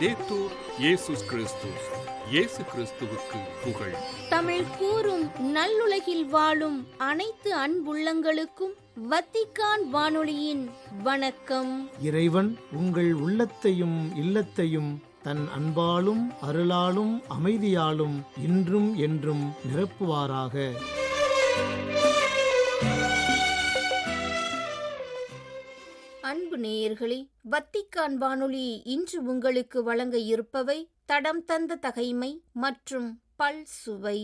லவ்தேத்தூர் இயேசுஸ் கிறிஸ்துஸ். இயேசு கிறிஸ்துவுக்கு புகழ். தமிழ் கூறும் நல்லுலகில் வாழும் அனைத்து அன்புள்ளங்களுக்கும் வத்திக்கான் வானொலியின் வணக்கம். இறைவன் உங்கள் உள்ளத்தையும் இல்லத்தையும் தன் அன்பாலும் அருளாலும் அமைதியாலும் இன்றும் என்றும் நிரப்புவாராக. அன்பு நேயர்களே, வத்திக்கான் வானொலி இன்று உங்களுக்கு வழங்க இருப்பவை தடம் தந்த தகைமை மற்றும் பல் சுவை.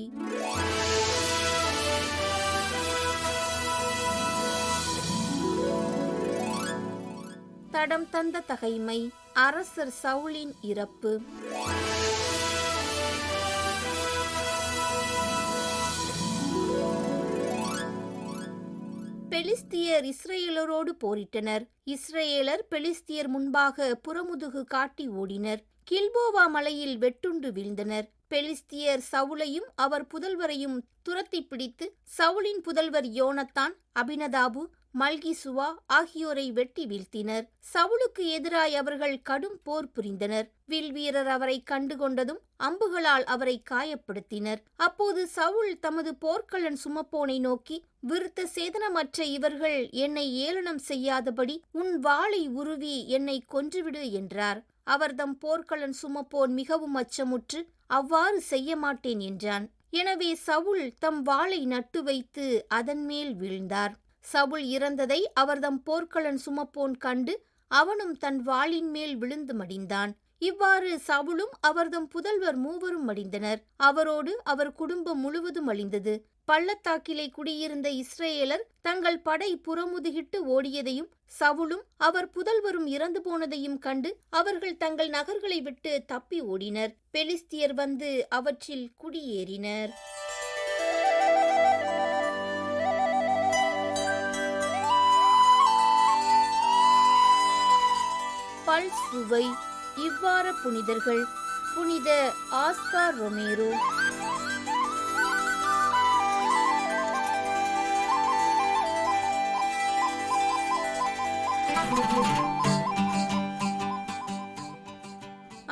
தடம் தந்த தகைமை: அரசர் சவுலின் இறப்பு. பெலிஸ்தியர் இஸ்ரேலரோடு போரிட்டனர். இஸ்ரேலர் பெலிஸ்தியர் முன்பாக புறமுதுகு காட்டி ஓடினர். கில்போவா மலையில் வெட்டுண்டு வீழ்ந்தனர். பெலிஸ்தியர் சவுலையும் அவர் புதல்வரையும் துரத்தி பிடித்து சவுலின் புதல்வர் யோனத்தான், அபினதாபு, மல்கிசுவா ஆகியோரை வெட்டி வீழ்த்தினர். சவுலுக்கு எதிராய் அவர்கள் கடும் போர் புரிந்தனர். வில் வீரர் அவரை கண்டுகொண்டதும் அம்புகளால் அவரை காயப்படுத்தினர். அப்போது சவுல் தமது போர்க்களன் சுமப்போனை நோக்கி, விருத்த சேதனமற்ற இவர்கள் என்னை ஏளனம் செய்யாதபடி உன் வாளை உருவி என்னை கொன்றுவிடு என்றார். அவர் தம் போர்க்களன் சுமப்போன் மிகவும் அச்சமுற்று, அவ்வாறு செய்ய மாட்டேன் என்றான். எனவே சவுல் தம் வாளை நட்டு வைத்து அதன் மேல் வீழ்ந்தார். சவுல் இறந்ததை அவர் தம் போர்க்களன் சுமப்போன் கண்டு அவனும் தன் வாளின் மேல் விழுந்து மடிந்தான். இவ்வாறு சவுலும் அவர்தம் புதல்வர் மூவரும் மடிந்தனர். அவரோடு அவர் குடும்பம் முழுவதும் அழிந்தது. பள்ளத்தாக்கிலே குடியிருந்த இஸ்ரேலர் தங்கள் படை புறமுதுகிட்டு ஓடியதையும் சவுலும் அவர் புதல்வரும் இறந்து போனதையும் கண்டு அவர்கள் தங்கள் நகர்களை விட்டு தப்பி ஓடினர். பெலிஸ்தியர் வந்து அவற்றில் குடியேறினர். பல் சுவை: இவ்வாற புனிதர்கள். புனித ஆஸ்கார் ரொமேரோ.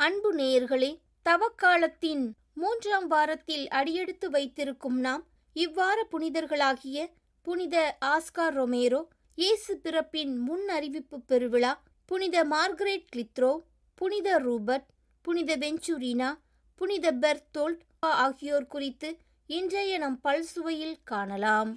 அன்பு நேயர்களே, தவக்காலத்தின் 3ஆம் வாரத்தில் அடியெடுத்து வைத்திருக்கும் நாம் இவ்வாற புனிதர்களாகிய புனித ஆஸ்கார் ரொமேரோ, இயேசு பிறப்பின் முன் அறிவிப்பு பெருவிழா, புனித மார்கரெட் கிளித்ரோ, புனித ரூபர்ட், புனித வெஞ்சூரினா, புனித பெர்த்தோல்ட் ஆகியோர் குறித்து இன்றைய நம் பல்சுவையில் காணலாம்.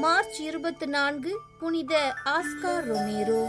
மார்ச் 24 புனித ஆஸ்கார் ரொமேரோ.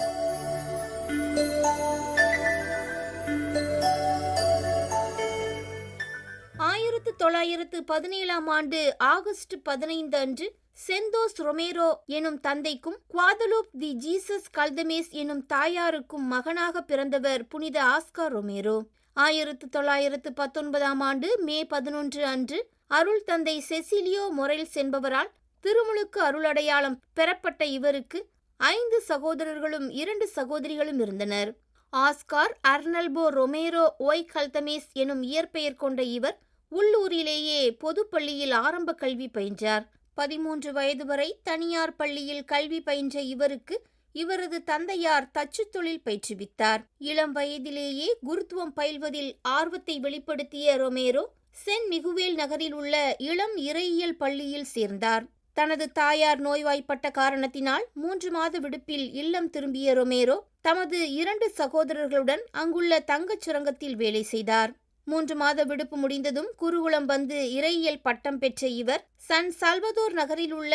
ஆயிரத்து 1917 ஆண்டு ஆகஸ்ட் 15 அன்று செந்தோஸ் ரொமேரோ எனும் தந்தைக்கும் குவாதலூப் தி ஜீசஸ் கல்தமேஸ் எனும் தாயாருக்கும் மகனாக பிறந்தவர் புனித ஆஸ்கார் ரொமேரோ. 1919 ஆண்டு மே 11 அன்று அருள் தந்தை செசிலியோ மொரெல்ஸ் என்பவரால் திருமுழுக்கு அருளடையாளம் பெறப்பட்ட இவருக்கு 5 சகோதரர்களும் 2 சகோதரிகளும் இருந்தனர். ஆஸ்கார் அர்னல்போ ரொமேரோ ஓய் கல்தமேஸ் எனும் இயற்பெயர் கொண்ட இவர் உள்ளூரிலேயே பொது பள்ளியில் ஆரம்ப கல்வி பயின்றார். 13 வயது வரை தனியார் பள்ளியில் கல்வி பயின்ற இவருக்கு இவரது தந்தையார் தச்சு தொழில் பயிற்றுவித்தார். இளம் வயதிலேயே குருத்துவம் பயில்வதில் ஆர்வத்தை வெளிப்படுத்திய ரொமேரோ சென் மிகுவேல் நகரில் உள்ள இளம் இறையியல் பள்ளியில் சேர்ந்தார். தனது தாயார் நோய்வாய்ப்பட்ட காரணத்தினால் 3 மாத விடுப்பில் இல்லம் திரும்பிய ரொமேரோ தமது 2 சகோதரர்களுடன் அங்குள்ள தங்கச் சுரங்கத்தில் வேலை செய்தார். 3 மாத விடுப்பு முடிந்ததும் குருகுலம் வந்து இறையியல் பட்டம் பெற்ற இவர் சன் சால்வதோர் நகரில் உள்ள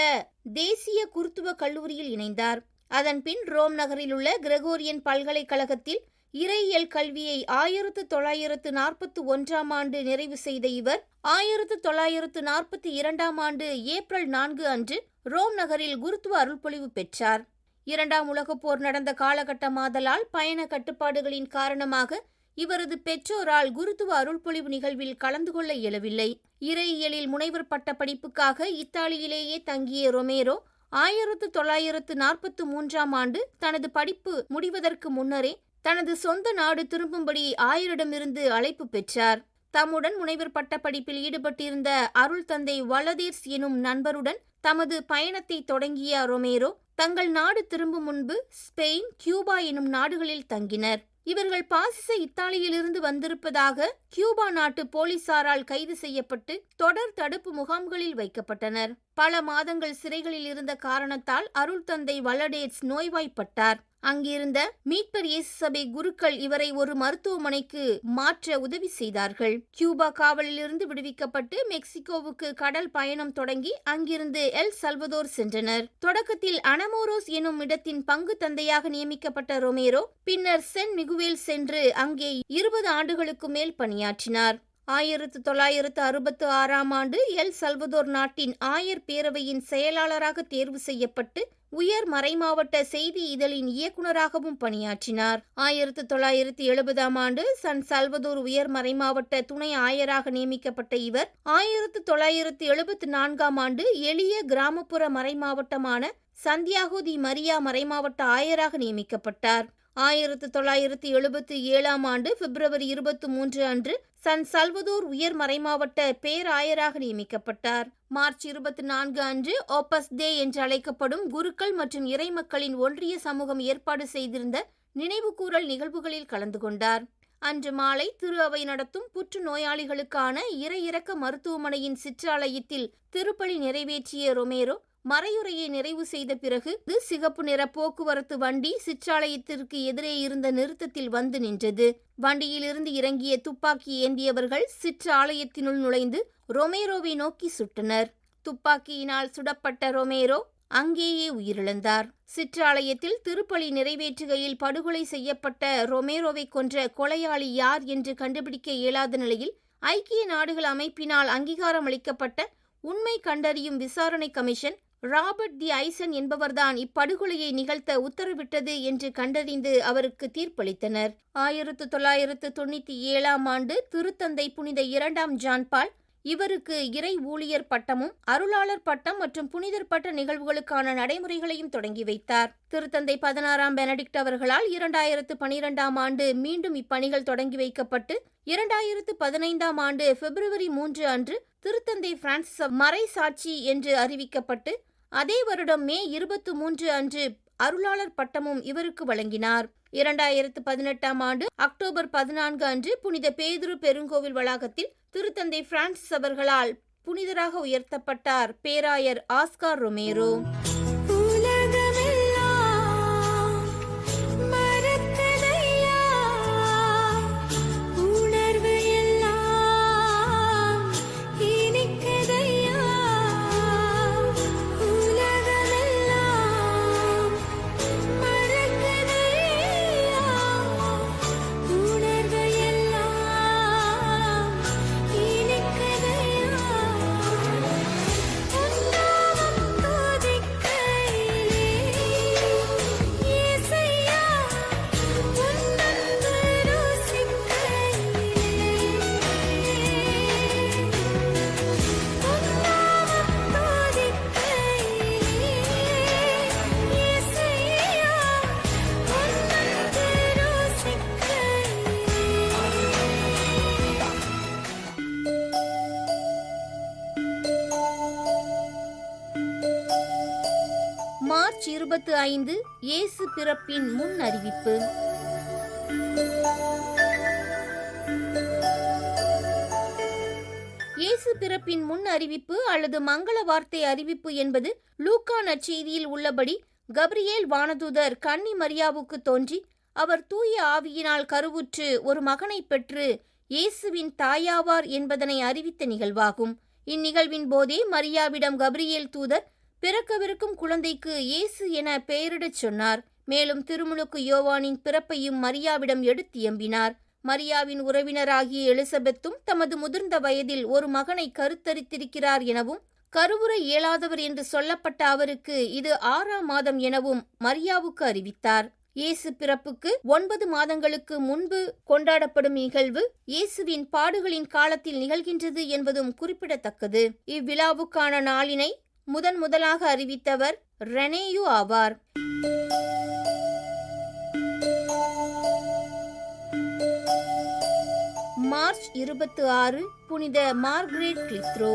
தேசிய குருத்துவ கல்லூரியில் இணைந்தார். அதன்பின் ரோம் நகரில் உள்ள கிரகோரியன் பல்கலைக்கழகத்தில் இறையியல் கல்வியை 1941ஆம் ஆண்டு நிறைவு செய்த இவர் 1942ஆம் ஆண்டு ஏப்ரல் 4 அன்று ரோம் நகரில் குருத்துவ அருள்பொழிவு பெற்றார். 2ஆம் உலகப் போர் நடந்த காலகட்டமாதலால் பயண கட்டுப்பாடுகளின் காரணமாக இவரது பெற்றோரால் குருத்துவ அருள்பொழிவு நிகழ்வில் கலந்து கொள்ள இயலவில்லை. இறையியலில் முனைவர் பட்ட படிப்புக்காக இத்தாலியிலேயே தங்கிய ரொமேரோ 1943ஆம் ஆண்டு தனது படிப்பு முடிவதற்கு முன்னரே தனது சொந்த நாடு திரும்பும்படி ஆயரிடமிருந்து அழைப்பு பெற்றார். தம்முடன் முனைவர் பட்ட படிப்பில் ஈடுபட்டிருந்த அருள் தந்தை வலதேர்ஸ் எனும் நண்பருடன் தமது பயணத்தை தொடங்கிய ரொமேரோ தங்கள் நாடு திரும்பும் முன்பு ஸ்பெயின், கியூபா எனும் நாடுகளில் தங்கினர். இவர்கள் பாசிச இத்தாலியிலிருந்து வந்திருப்பதாக கியூபா நாட்டு போலீசாரால் கைது செய்யப்பட்டு தொடர் தடுப்பு முகாம்களில் வைக்கப்பட்டனர். பல மாதங்கள் சிறைகளில் இருந்த காரணத்தால் அருள் தந்தை வலடேர்ஸ் நோய்வாய்ப்பட்டார். அங்கிருந்த மீட்பர் இயேசு சபை குருக்கள் இவரை ஒரு மருத்துவமனைக்கு மாற்ற உதவி செய்தார்கள். கியூபா காவலிலிருந்து விடுவிக்கப்பட்டு மெக்சிகோவுக்கு கடல் பயணம் தொடங்கி அங்கிருந்து எல் சல்வதோர் சென்றனர். தொடக்கத்தில் அனமோரோஸ் எனும் இடத்தின் பங்கு தந்தையாக நியமிக்கப்பட்ட ரொமேரோ பின்னர் சென் மிகுவேல் சென்று அங்கே 20 ஆண்டுகளுக்கு மேல் பணியாற்றினார். 1966ஆம் ஆண்டு எல் சல்வதோர் நாட்டின் ஆயர் பேரவையின் செயலாளராக தேர்வு செய்யப்பட்டு உயர் மறைமாவட்ட செய்தி இதழின் இயக்குநராகவும் பணியாற்றினார். 1970ஆம் ஆண்டு சன் சல்வதோர் உயர் மறைமாவட்ட துணை ஆயராக நியமிக்கப்பட்ட இவர் 1974ஆம் ஆண்டு எளிய கிராமப்புற மறைமாவட்டமான சந்தியாகோ தி மரியா மறைமாவட்ட ஆயராக நியமிக்கப்பட்டார். 1977ஆம் ஆண்டு பிப்ரவரி 23 அன்று சன் சல்வதோர் உயர் மறைமாவட்ட பேராயராக நியமிக்கப்பட்டார். மார்ச் 24 அன்று ஓப்பஸ் டே என்று அழைக்கப்படும் குருக்கள் மற்றும் இறைமக்களின் ஒன்றிய சமூகம் ஏற்பாடு செய்திருந்த நினைவுகூரல் நிகழ்வுகளில் கலந்து கொண்டார். அன்று மாலை திரு அவை நடத்தும் புற்று நோயாளிகளுக்கான இறையிறக்க மருத்துவமனையின் சிற்றாலயத்தில் திருப்பலி நிறைவேற்றிய ரொமேரோ மறையுரையை நிறைவு செய்த பிறகு சிகப்பு நிற போக்குவரத்து வண்டி சிற்றாலயத்திற்கு எதிரே இருந்த நிறுத்தத்தில் வந்து நின்றது. வண்டியிலிருந்து இறங்கிய துப்பாக்கி ஏந்தியவர்கள் சிற்றாலயத்தினுள் நுழைந்து ரொமேரோவை நோக்கி சுட்டனர். துப்பாக்கியினால் சுடப்பட்ட ரொமேரோ அங்கேயே உயிரிழந்தார். சிற்றாலயத்தில் திருப்பலி நிறைவேற்றுகையில் படுகொலை செய்யப்பட்ட ரொமேரோவை கொன்ற கொலையாளி யார் என்று கண்டுபிடிக்க இயலாத நிலையில் ஐக்கிய நாடுகள் அமைப்பினால் அங்கீகாரம் அளிக்கப்பட்ட உண்மை கண்டறியும் விசாரணை கமிஷன் ராபர்ட் தி ஐசன் என்பவர்தான் இப்படுகொலையை நிகழ்த்த உத்தரவிட்டது என்று கண்டறிந்து அவருக்கு தீர்ப்பளித்தனர். 1997ஆம் ஆண்டு திருத்தந்தை புனித 2ஆம் ஜான் பால் இவருக்கு இறை ஊழியர் பட்டமும் அருளாளர் பட்டம் மற்றும் புனிதர் பட்ட நிகழ்வுகளுக்கான நடைமுறைகளையும் தொடங்கி வைத்தார். திருத்தந்தை 16ஆம் பெனடிக்ட் அவர்களால் 2012ஆம் ஆண்டு மீண்டும் இப்பணிகள் தொடங்கி வைக்கப்பட்டு 2015ஆம் ஆண்டு பிப்ரவரி 3 அன்று திருத்தந்தை பிரான்சிஸ் மறை சாட்சி என்று அறிவிக்கப்பட்டு அதே வருடம் மே 23 அன்று அருளாளர் பட்டமும் இவருக்கு வழங்கினார். 2018ஆம் ஆண்டு அக்டோபர் 14 அன்று புனித பேதுரு பெருங்கோவில் வளாகத்தில் திருத்தந்தை பிரான்சிஸ் அவர்களால் புனிதராக உயர்த்தப்பட்டார் பேராயர் ஆஸ்கார் ரொமேரோ. மார்ச் 25 இயேசு பிறப்பின் முன் அறிவிப்பு. இயேசு பிறப்பின் முன் அறிவிப்பு அல்லது மங்கள வார்த்தை அறிவிப்பு என்பது லூக்கா நற்செய்தியில் உள்ளபடி கபிரியேல் வானதூதர் கன்னி மரியாவுக்கு தோன்றி அவர் தூய ஆவியினால் கருவுற்று ஒரு மகனை பெற்று இயேசுவின் தாயாவார் என்பதனை அறிவித்த நிகழ்வாகும். இந்நிகழ்வின் போதே மரியாவிடம் கபிரியேல் தூதர் பிறக்கவிருக்கும் குழந்தைக்கு இயேசு என பெயரிடச் சொன்னார். மேலும் திருமுழுக்கு யோவானின் பிறப்பையும் மரியாவிடம் எடுத்து எம்பினார். மரியாவின் உறவினராகிய எலிசபெத்தும் தமது முதிர்ந்த வயதில் ஒரு மகனை கருத்தரித்திருக்கிறார் எனவும், கருவுற இயலாதவர் என்று சொல்லப்பட்ட அவருக்கு இது 6ஆம் மாதம் எனவும் மரியாவுக்கு அறிவித்தார். இயேசு பிறப்புக்கு 9 மாதங்களுக்கு முன்பு கொண்டாடப்படும் நிகழ்வு இயேசுவின் பாடுகளின் காலத்தில் நிகழ்கின்றது என்பதும் குறிப்பிடத்தக்கது. இவ்விழாவுக்கான நாளினை முதலாக அறிவித்தவர் ரெனேயு ஆவார். மார்ச் 26 புனித மார்கரெட் கிளித்ரோ.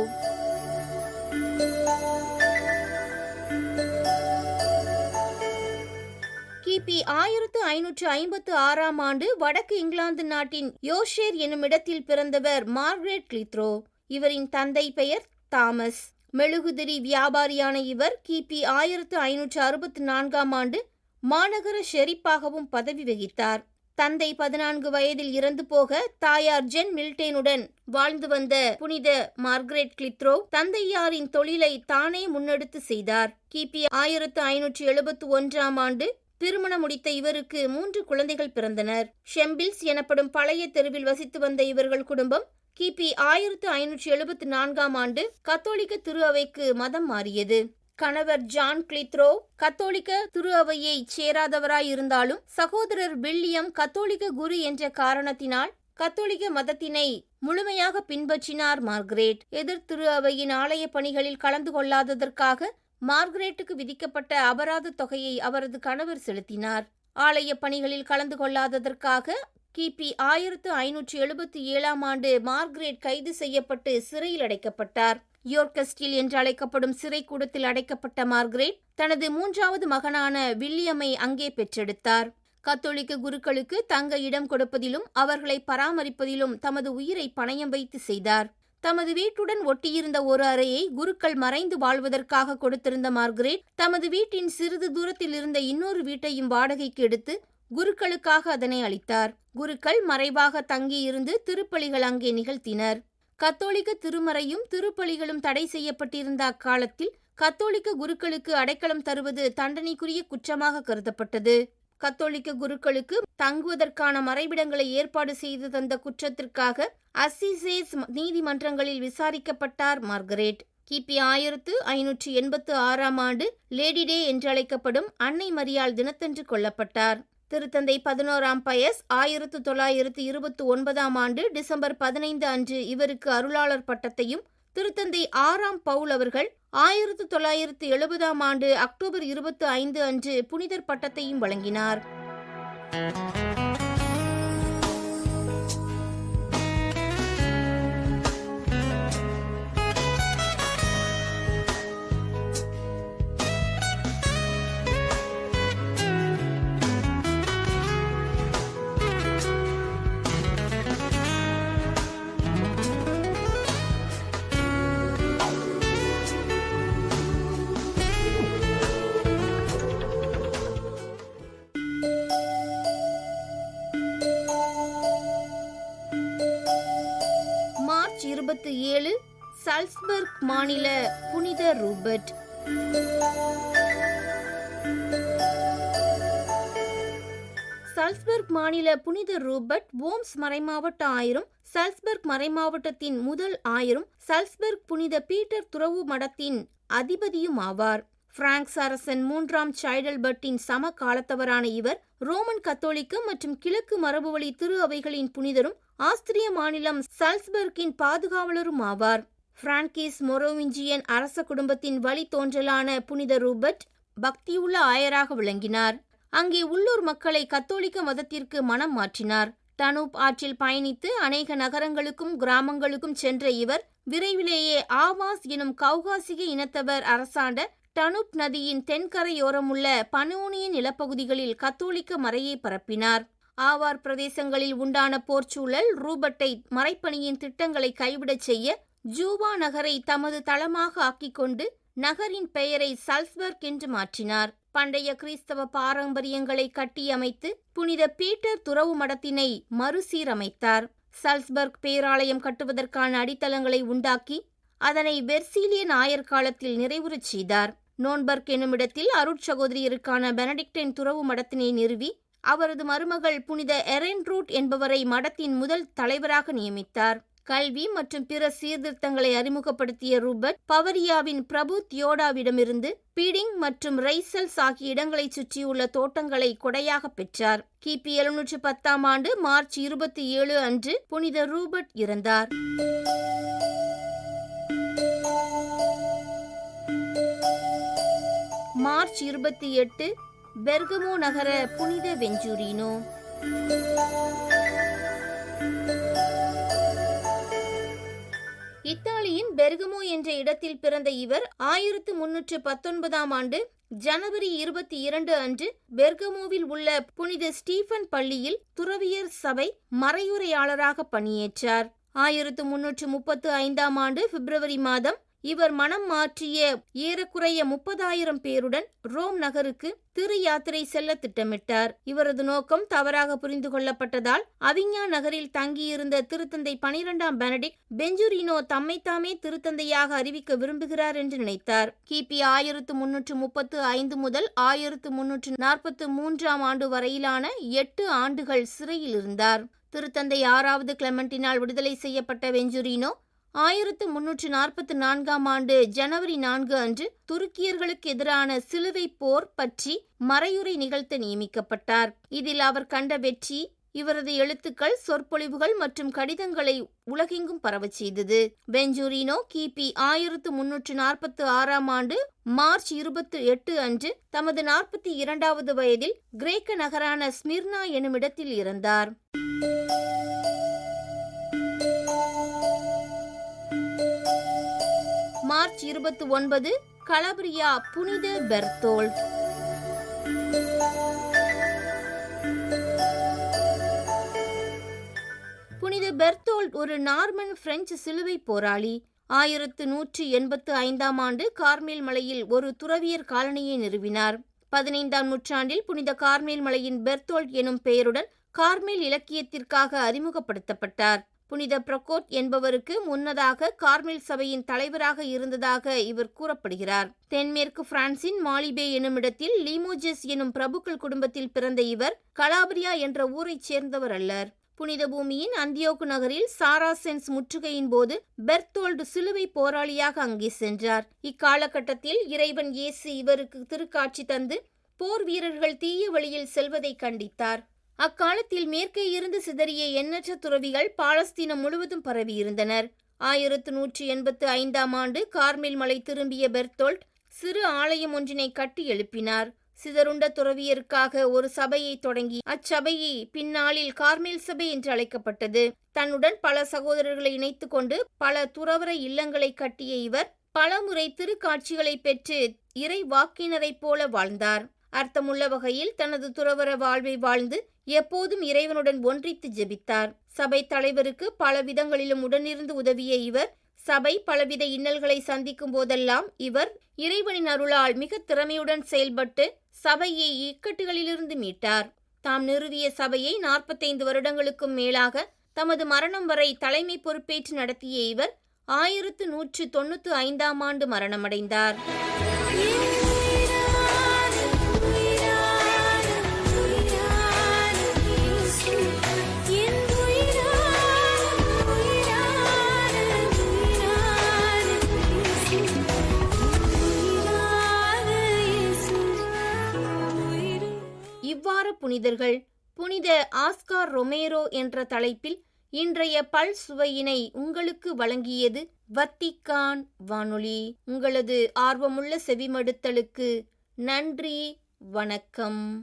கிபி 1556ஆம் ஆண்டு வடக்கு இங்கிலாந்து நாட்டின் யோஷேர் என்னும் இடத்தில் பிறந்தவர் மார்கரெட் கிளித்ரோ. இவரின் தந்தை பெயர் தாமஸ். மெழுகுதிரி வியாபாரியான இவர் கிபி 1564ஆம் ஆண்டு மாநகர ஷெரீப்பாகவும் பதவி வகித்தார். தந்தை 14 வயதில் இறந்து போக தாயார் ஜென் மில்டேனுடன் வாழ்ந்து வந்த புனித மார்கரெட் கிளித்ரோ தந்தையாரின் தொழிலை தானே முன்னெடுத்து செய்தார். கிபி 1571ஆம் ஆண்டு திருமணம் முடித்த இவருக்கு 3 குழந்தைகள் பிறந்தனர். ஷெம்பில்ஸ் எனப்படும் பழைய தெருவில் வசித்து வந்த இவர்கள் குடும்பம் கிபி 1574ஆம் ஆண்டு கத்தோலிக்க திரு அவைக்கு மதம் மாறியது. கணவர் ஜான் கிளித்ரோ கத்தோலிக்க திரு அவையை சேராதவராய் இருந்தாலும் சகோதரர் வில்லியம் கத்தோலிக்க குரு என்ற காரணத்தினால் கத்தோலிக்க மதத்தினை முழுமையாக பின்பற்றினார். மார்கரெட் எதிர் திரு அவையின் ஆலய பணிகளில் கலந்து கொள்ளாததற்காக மார்கரெட்டுக்கு விதிக்கப்பட்ட அபராத தொகையை அவரது கணவர் செலுத்தினார். ஆலய பணிகளில் கலந்து கொள்ளாததற்காக கிபி 1577ஆம் ஆண்டு மார்கரெட் கைது செய்யப்பட்டு சிறையில் அடைக்கப்பட்டார். யோர்கஸ்டில் என்று அழைக்கப்படும் சிறைக்கூடத்தில் அடைக்கப்பட்ட மார்கரெட் தனது 3வது மகனான வில்லியமை அங்கே பெற்றெடுத்தார். கத்தோலிக்க குருக்களுக்கு தங்க இடம் கொடுப்பதிலும் அவர்களை பராமரிப்பதிலும் தமது உயிரை பணயம் வைத்து செய்தார். தமது வீட்டுடன் ஒட்டியிருந்த ஒரு அறையை குருக்கள் மறைந்து வாழ்வதற்காக கொடுத்திருந்த மார்கரெட் தமது வீட்டின் சிறிது தூரத்தில் இருந்த இன்னொரு வீட்டையும் வாடகைக்கு எடுத்து குருக்களுக்காக அதனை அளித்தார். குருக்கள் மறைவாக தங்கியிருந்து திருப்பலிகள் அங்கே நிகழ்த்தினர். கத்தோலிக்க திருமறையும் திருப்பலிகளும் தடை செய்யப்பட்டிருந்த அக்காலத்தில் கத்தோலிக்க குருக்களுக்கு அடைக்கலம் தருவது தண்டனைக்குரிய குற்றமாக கருதப்பட்டது. கத்தோலிக்க குருக்களுக்கு தங்குவதற்கான மறைவிடங்களை ஏற்பாடு செய்து தந்த குற்றத்திற்காக அசிசேஸ் நீதிமன்றங்களில் விசாரிக்கப்பட்டார் மார்கரெட். கிபி 1586ஆம் ஆண்டு லேடி டே என்றழைக்கப்படும் அன்னை மரியாள் தினத்தன்று கொல்லப்பட்டார். திருத்தந்தை 11ஆம் பயஸ் 1929ஆம் ஆண்டு டிசம்பர் 15 அன்று இவருக்கு அருளாளர் பட்டத்தையும், திருத்தந்தை 6ஆம் பவுல் அவர்கள் 1970ஆம் ஆண்டு அக்டோபர் 25 அன்று புனிதர் பட்டத்தையும் வழங்கினார். மார்ச் 27 சால்ஸ்பர்க் மாநில புனித ரூபர்ட். சால்ஸ்பர்க் மாநில புனித ரூபர்ட் ஓம்ஸ் மறைமாவட்ட ஆயரும், சால்ஸ்பர்க் மறைமாவட்டத்தின் முதல் ஆயரும், சால்ஸ்பர்க் புனித பீட்டர் துறவு மடத்தின் அதிபதியும் ஆவார். பிராங்க்ஸ் அரசன் 3ஆம் சைடல்பர்ட்டின் சம காலத்தவரான இவர் ரோமன் கத்தோலிக்க மற்றும் கிழக்கு மரபுவழி திரு அவைகளின் புனிதரும், ஆஸ்திரிய மாநிலம் சால்ஸ்பர்க்கின் பாதுகாவலரும் ஆவார். பிரான்கிஸ் மொரோவிஞ்சியன் அரச குடும்பத்தின் வழி தோன்றலான புனித ரூபர்ட் பக்தியுள்ள ஆயராக விளங்கினார். அங்கே உள்ளூர் மக்களை கத்தோலிக்க மதத்திற்கு மனம் மாற்றினார். டனூப் ஆற்றில் பயணித்து அநேக நகரங்களுக்கும் கிராமங்களுக்கும் சென்ற இவர் விரைவிலேயே ஆவாஸ் எனும் கௌகாசிக இனத்தவர் அரசாண்ட டனூப் நதியின் தென்கரையோரமுள்ள பனோனிய நிலப்பகுதிகளில் கத்தோலிக்க மறையை பரப்பினார். ஆவார் பிரதேசங்களில் உண்டான போர்ச்சூழல் ரூபர்ட்டை மறைப்பணியின் திட்டங்களை கைவிடச் செய்ய ஜூவா நகரை தமது தளமாக ஆக்கிக் கொண்டு நகரின் பெயரை சால்ஸ்பர்க் என்று மாற்றினார். பண்டைய கிறிஸ்தவ பாரம்பரியங்களை கட்டியமைத்து புனித பீட்டர் துறவு மடத்தினை மறுசீரமைத்தார். சால்ஸ்பர்க் பேராலயம் கட்டுவதற்கான அடித்தளங்களை உண்டாக்கி அதனை வெர்சீலியன் ஆயர் காலத்தில் நிறைவுறச் செய்தார். நோன்பர்க் என்னுமிடத்தில் அருட்சகோதரியருக்கான பெனடிக்டைன் துறவு மடத்தினை நிறுவி அவரது மருமகள் புனித எரென்ரூட் என்பவரை மடத்தின் முதல் தலைவராக நியமித்தார். கல்வி மற்றும் பிற சீர்திருத்தங்களை அறிமுகப்படுத்திய ரூபர்ட் பவரியாவின் பிரபு தியோடாவிடமிருந்து பீடிங் மற்றும் ரைசல்ஸ் ஆகிய இடங்களைச் சுற்றியுள்ள தோட்டங்களை கொடையாக பெற்றார். கிபி 710 மார்ச் 27 அன்று புனித ரூபர்ட் இறந்தார். மார்ச் 28 பெர்கமோ நகர புனித வெஞ்சூரினோ. இத்தாலியின் பெர்கமோ என்ற இடத்தில் பிறந்த இவர் 1319 ஜனவரி 22 அன்று பெர்கமோவில் உள்ள புனித ஸ்டீஃபன் பள்ளியில் துறவியர் சபை மறையுரையாளராக பணியேற்றார். 1335 பிப்ரவரி மாதம் இவர் மனம் மாற்றிய ஏறக்குறைய 30,000 பேருடன் ரோம் நகருக்கு திரு யாத்திரை செல்ல திட்டமிட்டார். இவரது நோக்கம் தவறாக புரிந்து கொள்ளப்பட்டதால் அவிஞா நகரில் தங்கியிருந்த திருத்தந்தை 12ஆம் பெனடிக்ட் பெஞ்சூரினோ தம்மைத்தாமே திருத்தந்தையாக அறிவிக்க விரும்புகிறார் என்று நினைத்தார். கிபி 1335 முதல் 1343 வரையிலான 8 ஆண்டுகள் சிறையில் இருந்தார். திருத்தந்தை 6வது கிளெமெண்டினால் விடுதலை செய்யப்பட்ட வெஞ்சூரினோ 1344 ஜனவரி 4 அன்று துருக்கியர்களுக்கு எதிரான சிலுவை போர் பற்றி மறையுரை நிகழ்த்த நியமிக்கப்பட்டார். இதில் அவர் கண்ட வெற்றி இவரது எழுத்துக்கள், சொற்பொழிவுகள் மற்றும் கடிதங்களை உலகெங்கும் பரவச் செய்தது. பெஞ்சூரினோ கிபி 1346 மார்ச் 28 அன்று தமது 42வது வயதில் கிரேக்க நகரான ஸ்மிர்னா எனுமிடத்தில் இறந்தார். மார்ச் 29 கலபிரியா புனித பெர்த்தோல்ட். புனித பெர்த்தோல்ட் ஒரு நார்மன் பிரெஞ்சு சிலுவை போராளி. 1185 கார்மேல் மலையில் ஒரு துறவியர் காலனியை நிறுவினார். 15ஆம் நூற்றாண்டில் புனித கார்மேல் மலையின் பெர்த்தோல்ட் எனும் பெயருடன் கார்மேல் இலக்கியத்திற்காக அறிமுகப்படுத்தப்பட்டார். புனித பிரகோட் என்பவருக்கு முன்னதாக கார்மேல் சபையின் தலைவராக இருந்ததாக இவர் கூறப்படுகிறார். தென்மேற்கு பிரான்சின் மாலிபே எனுமிடத்தில் லீமோஜஸ் எனும் பிரபுக்கள் குடும்பத்தில் பிறந்த இவர் கலாபிரியா என்ற ஊரைச் சேர்ந்தவர் அல்லர். புனித பூமியின் அந்தியோக்கு நகரில் சாராசென்ஸ் முற்றுகையின் போது பெர்த்தோல்டு சிலுவை போராளியாக அங்கே சென்றார். இக்காலகட்டத்தில் இறைவன் இயேசு இவருக்கு திருக்காட்சி தந்து போர் வீரர்கள் தீய வழியில் செல்வதை கண்டித்தார். அக்காலத்தில் மேற்கே இருந்து சிதறிய எண்ணற்ற துறவிகள் பாலஸ்தீனம் முழுவதும் பரவியிருந்தனர். 1185 கார்மேல் மலை திரும்பிய பெர்த்தோல்ட் சிறு ஆலயம் ஒன்றினை கட்டி எழுப்பினார். சிதறுண்ட துறவியருக்காக ஒரு சபையை தொடங்கி அச்சபையை பின்னாளில் கார்மேல் சபை என்று அழைக்கப்பட்டது. தன்னுடன் பல சகோதரர்களை இணைத்துக் கொண்டு பல துறவர இல்லங்களை கட்டிய இவர் பலமுறை திருக்காட்சிகளை பெற்று இறை வாக்கினரைப் போல வாழ்ந்தார். அர்த்தமுள்ள வகையில் தனது துறவர வாழ்வை வாழ்ந்து எப்போதும் இறைவனுடன் ஒன்றித்து ஜெபித்தார். சபை தலைவருக்கு பல விதங்களிலும் உடனிருந்து உதவிய இவர் சபை பலவித இன்னல்களை சந்திக்கும் போதெல்லாம் இவர் இறைவனின் அருளால் மிக திறமையுடன் செயல்பட்டு சபையை இக்கட்டுகளிலிருந்து மீட்டார். தாம் நிறுவிய சபையை 45 வருடங்களுக்கும் மேலாக தமது மரணம் வரை தலைமை பொறுப்பேற்று நடத்திய இவர் 1195 மரணமடைந்தார். இவ்வாறு புனிதர்கள் புனித ஆஸ்கார் ரொமேரோ என்ற தலைப்பில் இன்றைய பல் சுவையினை உங்களுக்கு வழங்கியது வத்திக்கான் வானொலி. உங்களது ஆர்வமுள்ள செவிமடுத்தலுக்கு நன்றி, வணக்கம்.